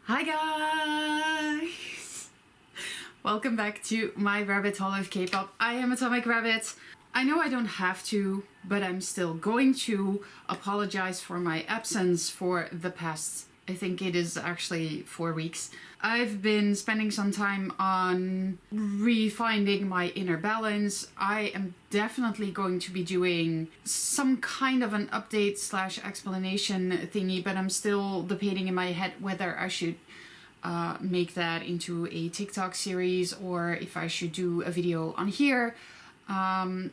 Hi guys! Welcome back to my rabbit hole of K-pop. I am Atomic Rabbit. I know I don't have to, but I'm still going to apologize for my absence for the past, I think it is actually 4 weeks. I've been spending some time on refinding my inner balance. I am definitely going to be doing some kind of an update / explanation thingy, but I'm still debating in my head whether I should make that into a TikTok series or if I should do a video on here,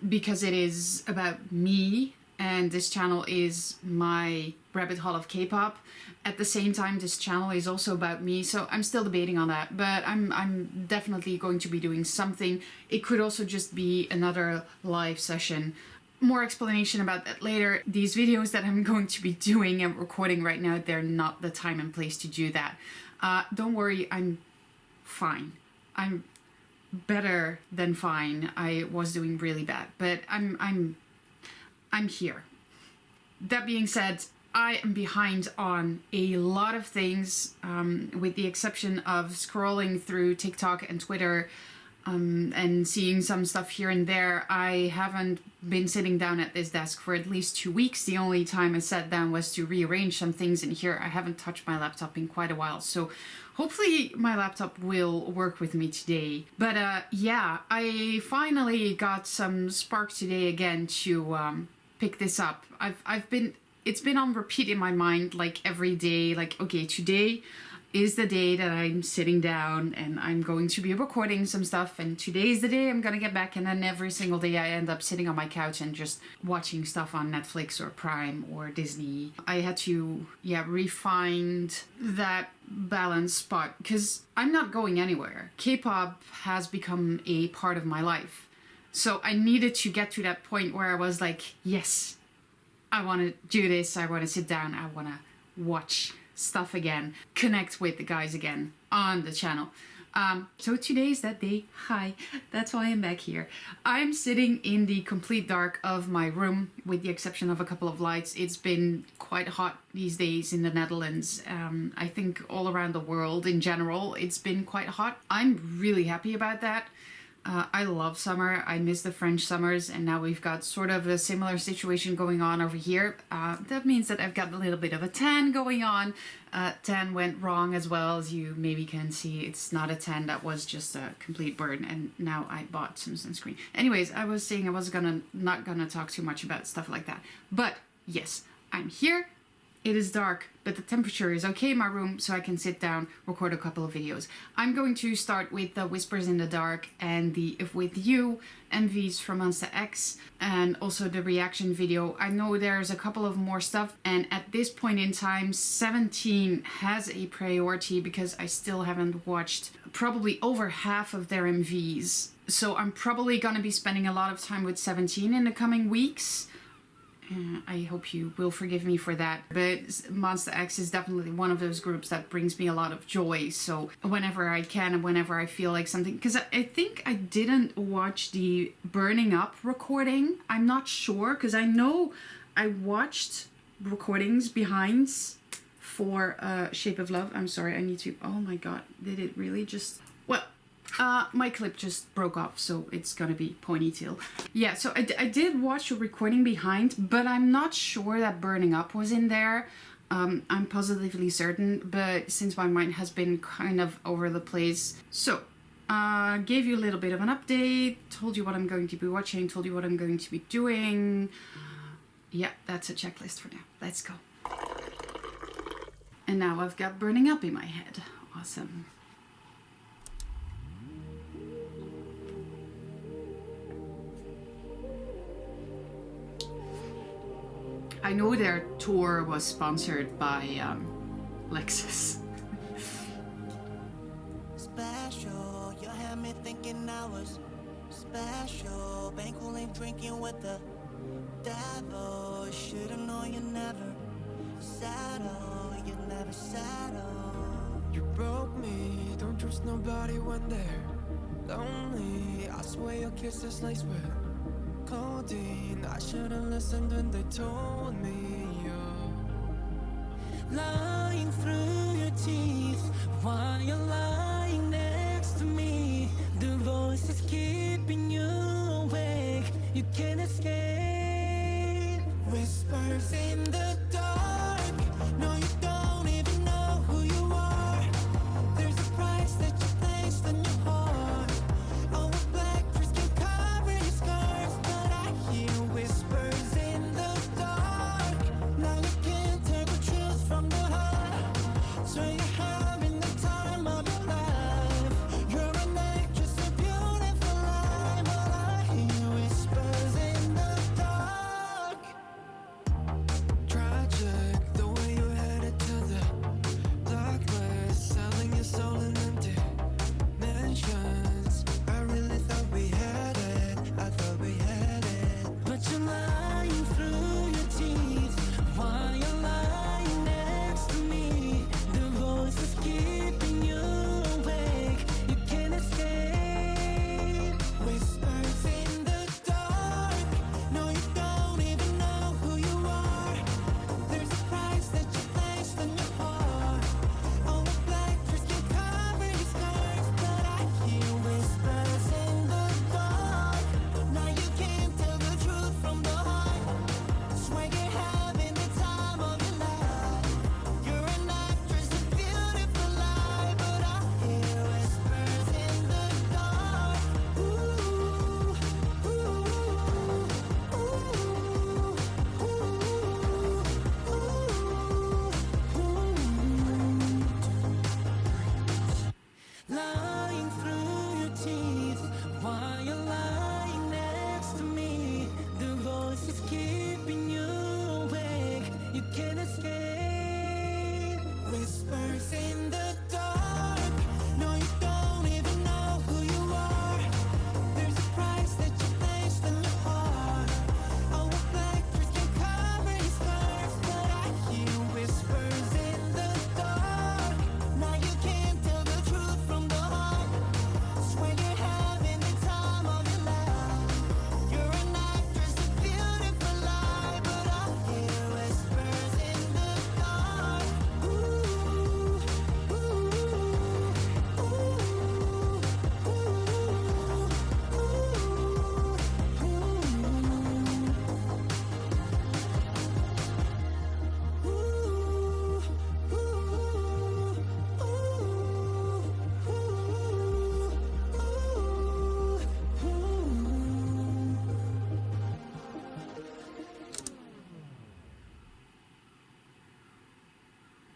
because it is about me and this channel is my rabbit hole of K-pop. At the same time, this channel is also about me, so I'm still debating on that, but I'm definitely going to be doing something. It could also just be another live session. More explanation about that later. These videos that I'm going to be doing and recording right now, they're not the time and place to do that. Don't worry, I'm fine. I'm better than fine. I was doing really bad, but I'm here. That being said, I am behind on a lot of things, with the exception of scrolling through TikTok and Twitter and seeing some stuff here and there. I haven't been sitting down at this desk for at least 2 weeks. The only time I sat down was to rearrange some things in here. I haven't touched my laptop in quite a while, so hopefully my laptop will work with me today. But yeah, I finally got some spark today again to pick this up. It's been on repeat in my mind, like every day, like, okay, today is the day that I'm sitting down and I'm going to be recording some stuff, and today is the day I'm gonna get back, and then every single day I end up sitting on my couch and just watching stuff on Netflix or Prime or Disney. I had to, refine that balance spot, because I'm not going anywhere. K-pop has become a part of my life. So I needed to get to that point where I was like, yes, I want to do this, I want to sit down, I want to watch stuff again, connect with the guys again on the channel. So today's that day. Hi, that's why I'm back here. I'm sitting in the complete dark of my room with the exception of a couple of lights. It's been quite hot these days in the Netherlands. I think all around the world in general, it's been quite hot. I'm really happy about that. I love summer. I miss the French summers, and now we've got sort of a similar situation going on over here. That means that I've got a little bit of a tan going on. Tan went wrong as well, as you maybe can see. It's not a tan, that was just a complete burn, and now I bought some sunscreen. Anyways, I was saying I was not gonna talk too much about stuff like that. But yes, I'm here. It is dark, but the temperature is okay in my room, so I can sit down, record a couple of videos. I'm going to start with the Whispers in the Dark and the If With You MVs from MONSTA X, and also the reaction video. I know there's a couple of more stuff, and at this point in time, 17 has a priority because I still haven't watched probably over half of their MVs. So I'm probably gonna be spending a lot of time with 17 in the coming weeks. I hope you will forgive me for that, but MONSTA X is definitely one of those groups that brings me a lot of joy. So whenever I can and whenever I feel like something, because I think I didn't watch the Burning Up recording. I'm not sure, because I know I watched recordings behinds for Shape of Love. I'm sorry, I need to, oh my god, did it really just, well, my clip just broke off, so it's gonna be ponytail. Yeah, so I did watch a recording behind, but I'm not sure that Burning Up was in there. I'm positively certain, but since my mind has been kind of over the place. So, gave you a little bit of an update, told you what I'm going to be watching, told you what I'm going to be doing. Yeah, that's a checklist for now. Let's go. And now I've got Burning Up in my head. Awesome. I know their tour was sponsored by Lexus. Special, you had me thinking I was special. Banquet drinking with the devil. Should've known you never settle. You never settle. You broke me, don't trust nobody when they're lonely. I swear your kiss is laced with codeine. I should've listened when they told me you're lying through your teeth. Whispers in the dark. No, you don't even know who you are. There's a price that you placed on your heart. Oh, a black dress can cover your scars, but I hear whispers in the dark. Now you can't tell the truth from the heart. So you're having the time of your life. You're an actress, a beautiful lie, but I hear whispers in the dark. Tragic, the way you headed to the darkness, selling your soul in empty mansions. I really thought we had it, I thought we had it. But you're lying through your teeth while you're lying next to me. The voice is keeping you awake. You can't escape. Whispers in the dark. No, you don't even know who you are. There's a price that you placed on your heart. Oh, a black dress can cover your scars, but I hear whispers in the dark. Now you can't tell the truth from the heart. Swear you're having the time of your life. You're an actress, a beautiful lie, but I hear whispers in the dark. Ooh, ooh, ooh, lying through your teeth while you're lying next to me. The voice is keeping you awake. You can't escape. Whispers in the dark. No, you don't even know who you are. There's a price that you placed on your heart. Oh, a black dress can cover your scars, but I hear whispers in the dark. Now you can't tell the truth from the heart. Swear you're having the time of your life. You're an actress, a beautiful lie, but I hear whispers in the dark. Ooh, ooh, ooh,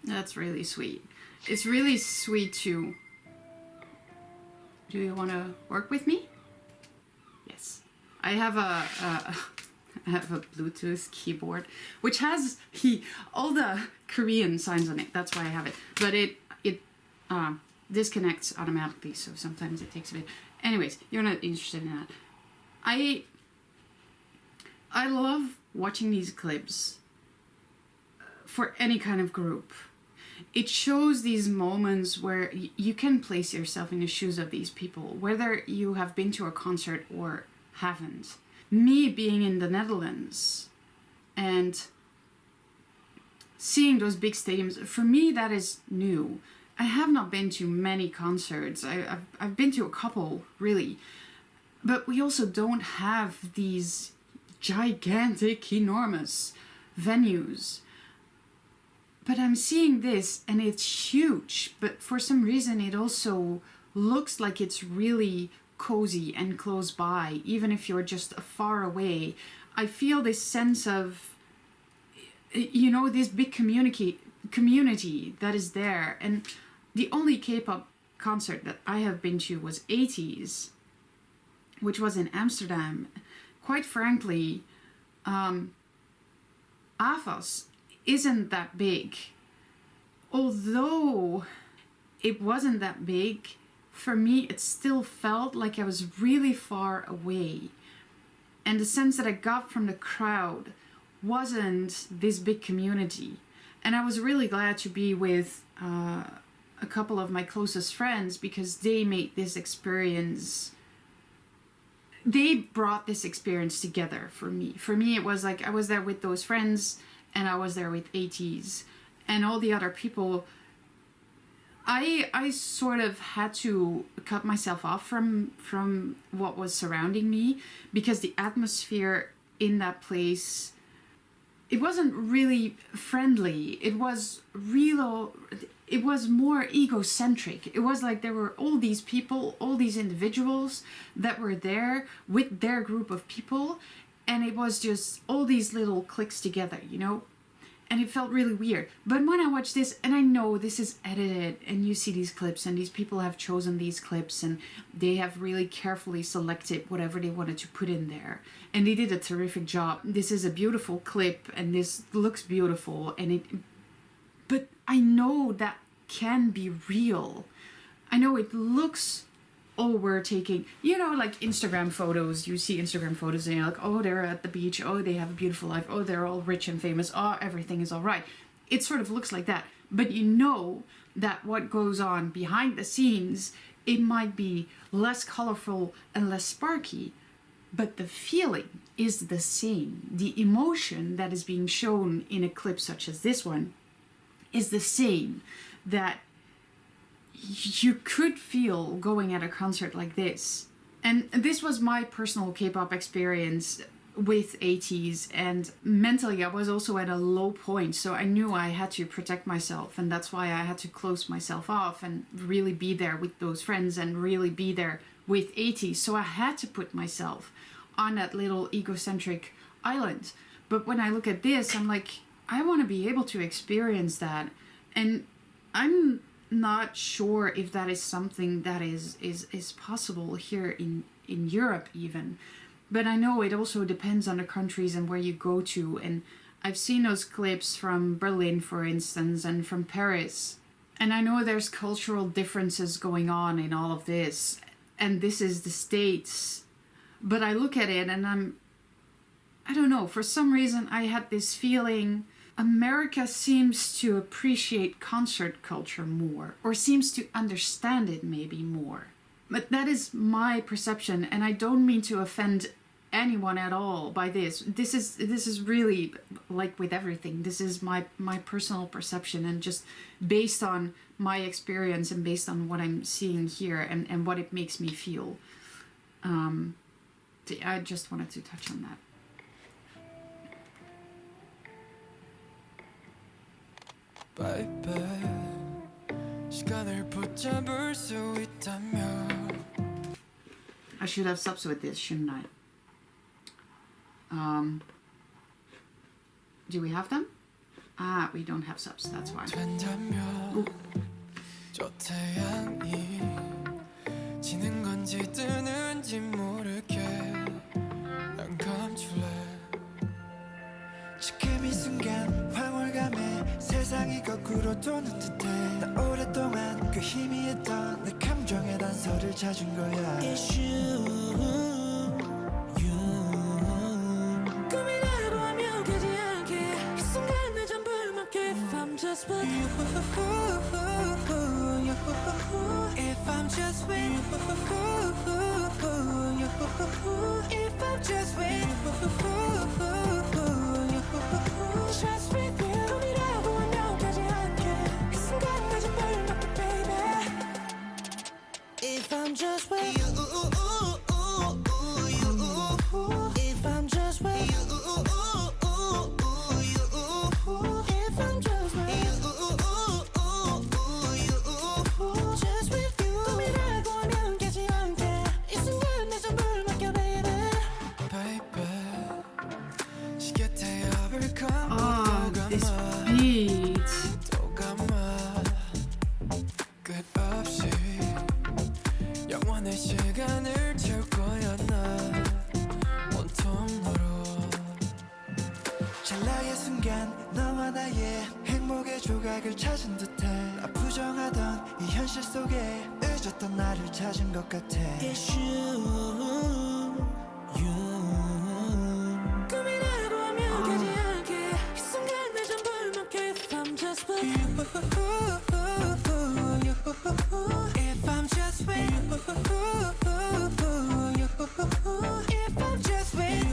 That's really sweet. It's really sweet too. Do you want to work with me? Yes. I have I have a Bluetooth keyboard which has all the Korean signs on it. That's why I have it. But it disconnects automatically, so sometimes it takes a bit. Anyways, you're not interested in that. I love watching these clips for any kind of group. It shows these moments where you can place yourself in the shoes of these people, whether you have been to a concert or haven't. Me being in the Netherlands and seeing those big stadiums, for me that is new. I have not been to many concerts. I've been to a couple, really. But we also don't have these gigantic, enormous venues. But I'm seeing this and it's huge, but for some reason it also looks like it's really cozy and close by, even if you're just far away. I feel this sense of, you know, this big community that is there. And the only K-pop concert that I have been to was 80s, which was in Amsterdam. Quite frankly, AFAS isn't that big. Although it wasn't that big, for me it still felt like I was really far away. And the sense that I got from the crowd wasn't this big community. And I was really glad to be with a couple of my closest friends, because they made this experience, they brought this experience together for me. For me, it was like I was there with those friends, and I was there with 80s, and all the other people. I sort of had to cut myself off from what was surrounding me, because the atmosphere in that place it wasn't really friendly. It was real. It was more egocentric. It was like there were all these people, all these individuals that were there with their group of people, and it was just all these little cliques together, you know? And it felt really weird. But when I watched this, and I know this is edited, and you see these clips, and these people have chosen these clips, and they have really carefully selected whatever they wanted to put in there. And they did a terrific job. This is a beautiful clip, and this looks beautiful, and it... But I know that can be real. I know it looks, oh, we're taking, you know, like Instagram photos. You see Instagram photos and you're like, oh, they're at the beach. Oh, they have a beautiful life. Oh, they're all rich and famous. Oh, everything is all right. It sort of looks like that. But you know that what goes on behind the scenes, it might be less colorful and less sparky, but the feeling is the same. The emotion that is being shown in a clip such as this one is the same that you could feel going at a concert like this. And this was my personal K-pop experience with 80s, and mentally I was also at a low point, so I knew I had to protect myself, and that's why I had to close myself off and really be there with those friends and really be there with 80s. So I had to put myself on that little egocentric island. But when I look at this, I'm like, I want to be able to experience that. And I'm not sure if that is something that is possible here in Europe even. But I know it also depends on the countries and where you go to. And I've seen those clips from Berlin, for instance, and from Paris. And I know there's cultural differences going on in all of this. And this is the States. But I look at it and I don't know, for some reason I had this feeling America seems to appreciate concert culture more, or seems to understand it maybe more. But that is my perception, and I don't mean to offend anyone at all by this. This is really, like with everything, this is my personal perception, and just based on my experience and based on what I'm seeing here and what it makes me feel. I just wanted to touch on that. Baby, 시간을 붙잡을 수 있다면 I should have subs with this, shouldn't I? Do we have them? Ah, we don't have subs, that's why. 된다면 저 태양이 지는 건지 뜨는지 모르게 난 감출래. 지금 이 순간 황홀감에 세상이 거꾸로 도는 듯해. 나 오랫동안 그 희미했던 내 감정의 단서를 찾은 거야. It's you, 꿈이라고 하면 깨지 않게 이 순간 내 전부를 맡게. If I'm just with you, if I'm just with you, if I'm just with you, just with you. 꿈이라고 하면 깨지 않게 이 순간 내 전부를 맡게, baby. If I'm just with you, if I'm just with you, if I'm just with you, just with you. 꿈이라고 하면 깨지 않게 이 순간 내 전부를 맡게, baby. Baby, 시계 태엽을 감고 Oh, 또 this 감아 beat. 또 감아 끝없이 영원의 시간을 채울 거야 나 온통 너로. 찰나의 순간 너와 나의 행복의 조각을 찾은 듯해. 나 부정하던 이 현실 속에 잊었던 나를 찾은 것 같아. It's you, you. 꿈이라고 하면 깨지 않게 이 순간 내 전부를 맡게. If I'm just with you, if I'm just with you, if I'm just with you,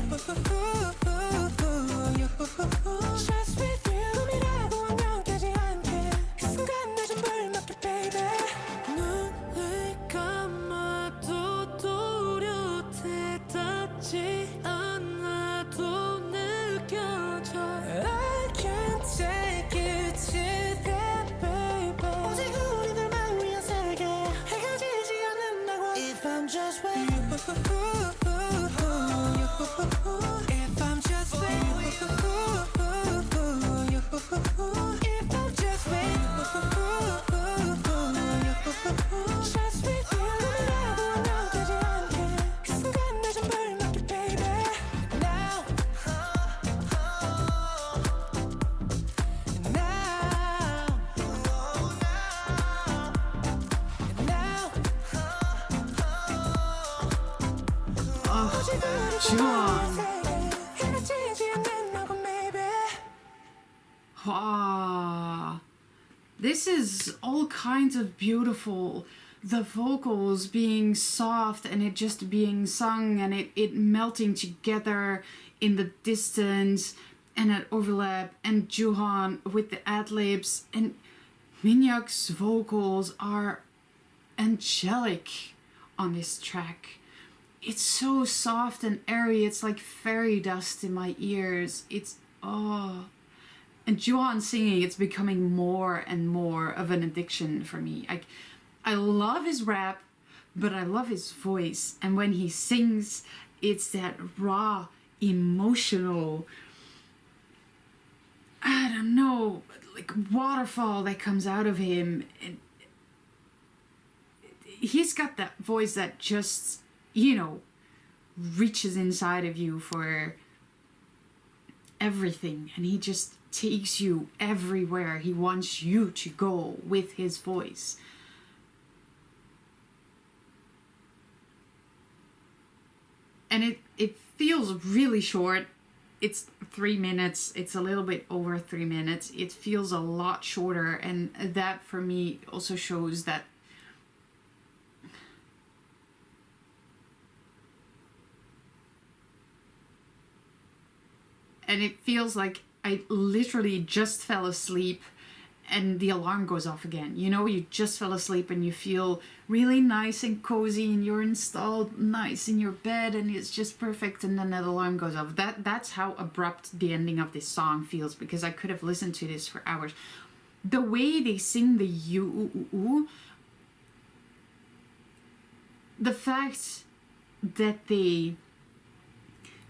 just with you. 꿈이라고 하면 깨지 않게 이 순간 내 전부를 맡게, baby. 눈을 감아도 또렷해. Juan. Ah, this is all kinds of beautiful. The vocals being soft and it just being sung and it melting together in the distance and at overlap, and Juhan with the ad-libs, and Minyak's vocals are angelic on this track. It's so soft and airy, it's like fairy dust in my ears. It's oh. And Juhan singing, it's becoming more and more of an addiction for me. I love his rap, but I love his voice. And when he sings, it's that raw, emotional, I don't know, like waterfall that comes out of him. And he's got that voice that just, you know, reaches inside of you for everything. And he just takes you everywhere he wants you to go with his voice. And it feels really short. It's 3 minutes. It's a little bit over 3 minutes. It feels a lot shorter, and that for me also shows that and it feels like I literally just fell asleep and the alarm goes off again. You know, you just fell asleep and you feel really nice and cozy and you're installed nice in your bed and it's just perfect, and then that alarm goes off. That's how abrupt the ending of this song feels, because I could have listened to this for hours. The way they sing the you, the fact that they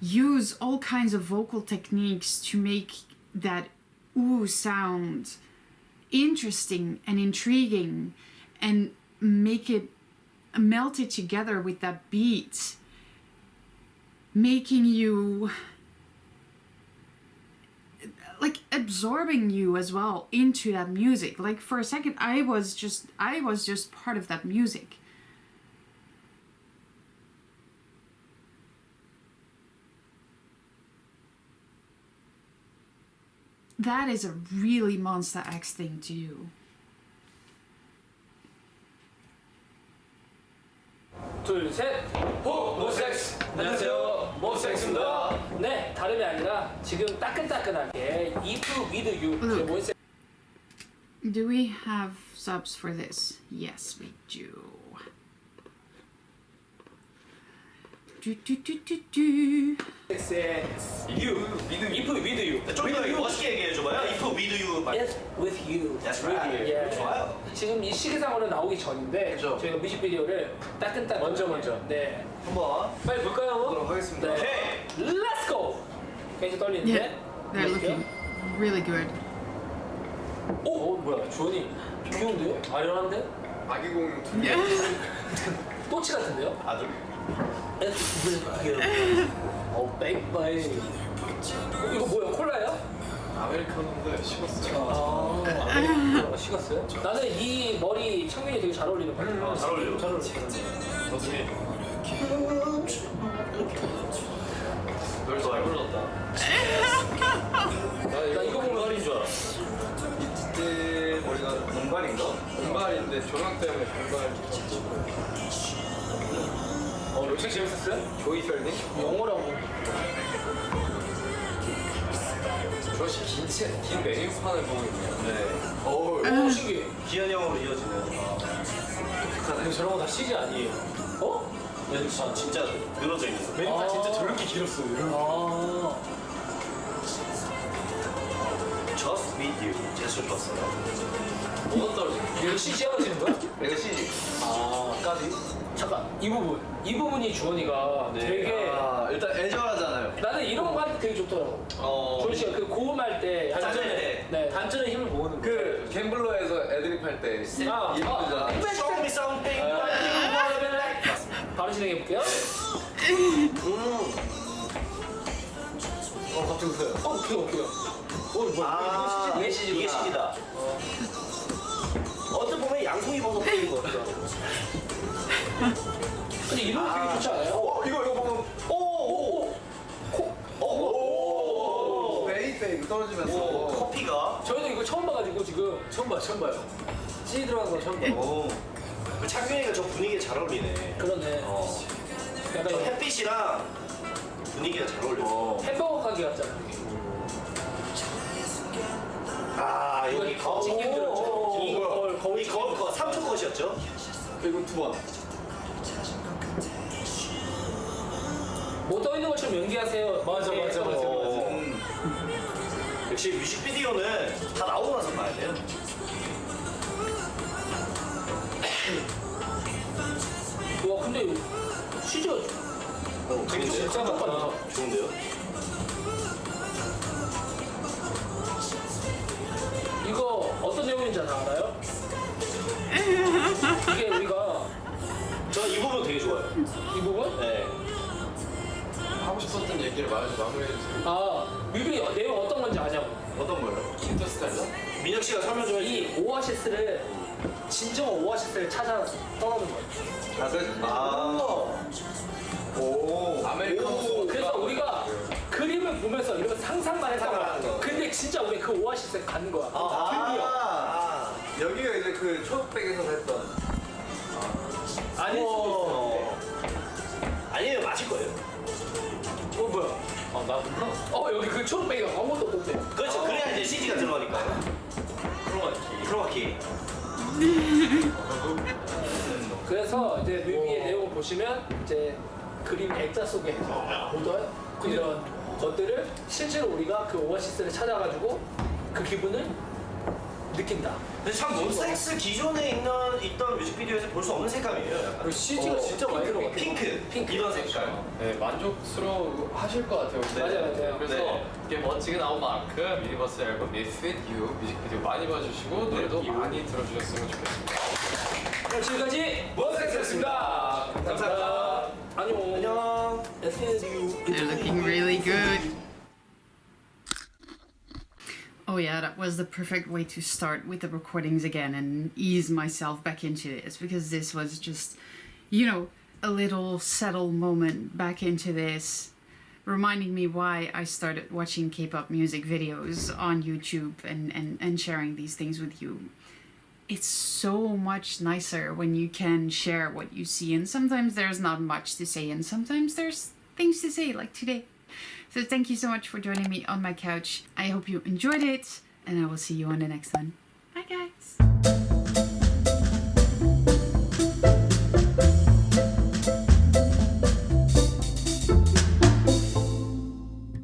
use all kinds of vocal techniques to make that ooh sound interesting and intriguing and make it melt it together with that beat, making you like absorbing you as well into that music. Like for a second I was just part of that music. That is a really Monsta X thing to do. 둘, 셋, 호! 몬스타엑스! 안녕하세요, 몬스타엑스입니다. 네, 다름이 아니라 지금 따끈따끈하게 If With You 몬스타엑스. Do we have subs for this? Yes, we do. 몬스타엑스의 You, If With You. 좀 더 멋있게 얘기해줘봐요. If with you. If With You. That's right. 예. 좋아요. 지금 이 시계상으로 나오기 전인데 그죠. 저희가 뮤직비디오를 따끈따끈 먼저 네. 한번 빨리 볼까요? 보도록 하겠습니다. 네. Let's go! 굉장히 떨리는데? Yeah, they're looking really good. 오, 뭐야, 주원이 귀여운데요? 아련한데? 아기공 또치 같은데요? 아들. 베이바이. 이거 뭐야, 콜라예요? 아메리카노인데 식었어요. 아, 식었어요? 나는 이 머리 창면이 되게 잘 어울리는 것 같아. 잘 어울려. 잘 어울려. 저기 널잘 불렀다. 나 이거 보면 머리인 줄 알았어. 이때 머리가 운발인가? 운발인데 조명 때문에 운발 책 재밌었어요? 조이 펠링? 영어라고. 조시 긴 메뉴판을 보고 있네요. 네. 오, 신기해. 기현형으로 이어지는. 근데 저런 거 다 CG 아니에요? 어? 아, 진짜 늘어져 있는 거. 메뉴가 진짜 저렇게 길었어요. Just with you. 제스처 떴어요. 뭐가 떨어져? 이거 CG 하시는 거야? 내가 CG. 아, 까지? 잠깐, 이 부분이 주원이가 되게 일단 애절하잖아요. 나는 이런 거 할 때 되게 좋더라고. 주원 씨가 그 고음할 때 단전할 때. 네, 단전의 힘을 모으는 거. 그 갬블러에서 애드립 할때 이쁘잖아. Show me something. 바로 진행해 볼게요. 갑자기 웃어요. 오케이. 뭐야? 아, 이게 CG다. 어떻게 보면 양송이 버섯 뿌린 것 같아. 근데 이런 거 되게 좋지 않아요? 이거 보면 떨어지면서 커피가. 저희도 이거 처음 봐가지고 지금 처음 봐요. 찌 들어간 거 처음 봐. 오. 창균이가 저 분위기에 잘 어울리네. 그러네. 저 약간 햇빛이랑 분위기가 잘 어울려. 햄버거 가게 같잖아. 아 여기 거울. 찡찡 들었죠? 이 거울 이 거울 거 3초 컷이었죠? 그리고 2번. 뭐 떠 있는 것처럼 연기하세요. 맞아. 역시 뮤직비디오는 다 나오고 나서 봐야 돼요. 와 근데 시저 되게 진짜 많다. 좋은데요? 이거 어떤 내용인지 알아요? 이게 우리가 저 이 부분 되게 좋아요. 이 부분? 네. 하고 싶었던 얘기를 마무리해주세요. 아 뮤비 내용 어떤 건지 아냐고. 어떤 거요? 인터스텔라? 민혁 씨가 설명 좀 해주세요. 이 오아시스를 진정 오아시스를 찾아 떠나는 거예요. 오. 아메리카노. 그래서 우리가 그림을 보면서 이런 상상만 했단 상상하는 말이야. 거. 근데 진짜 우리 그 오아시스에 가는 거야. 여기가 이제 그 초록백에서 했던. 아닐 수도 아니에요, 맞을 거예요. 있어. 뭐야? 나 몰라. 여기 그 초록백이가 아무것도 없던데. 그렇죠. 그래야 이제 CG가 들어가니까요. 크로마키. 그래서 이제 뮤비의 내용을 보시면 이제 그림 액자 속에 보던 이런 것들을 실제로 우리가 그 오아시스를 찾아가지고 그 기분을 느낀다. 근데 참 몬스타엑스 기존에 있던 뮤직비디오에서 볼 수 없는 색감이에요. 약간. CG가 진짜 많이 들어갔어. 핑크. 이런 색깔. 네, 만족스러워 하실 것 같아요. 근데. 맞아요. 그래서 네. 이게 멋지게 나온 만큼 유니버스 앨범 Miss With You 뮤직비디오 많이 봐주시고 노래도 많이 들어주셨으면 좋겠습니다. 그럼 지금까지 몬스타엑스였습니다. 감사합니다. 안녕. They're looking really good. Oh yeah, that was the perfect way to start with the recordings again and ease myself back into this, because this was just, you know, a little settled moment back into this, reminding me why I started watching K-pop music videos on YouTube and sharing these things with you. It's so much nicer when you can share what you see, and sometimes there's not much to say and sometimes there's things to say, like today. So thank you so much for joining me on my couch. I hope you enjoyed it, and I will see you on the next one. Bye guys!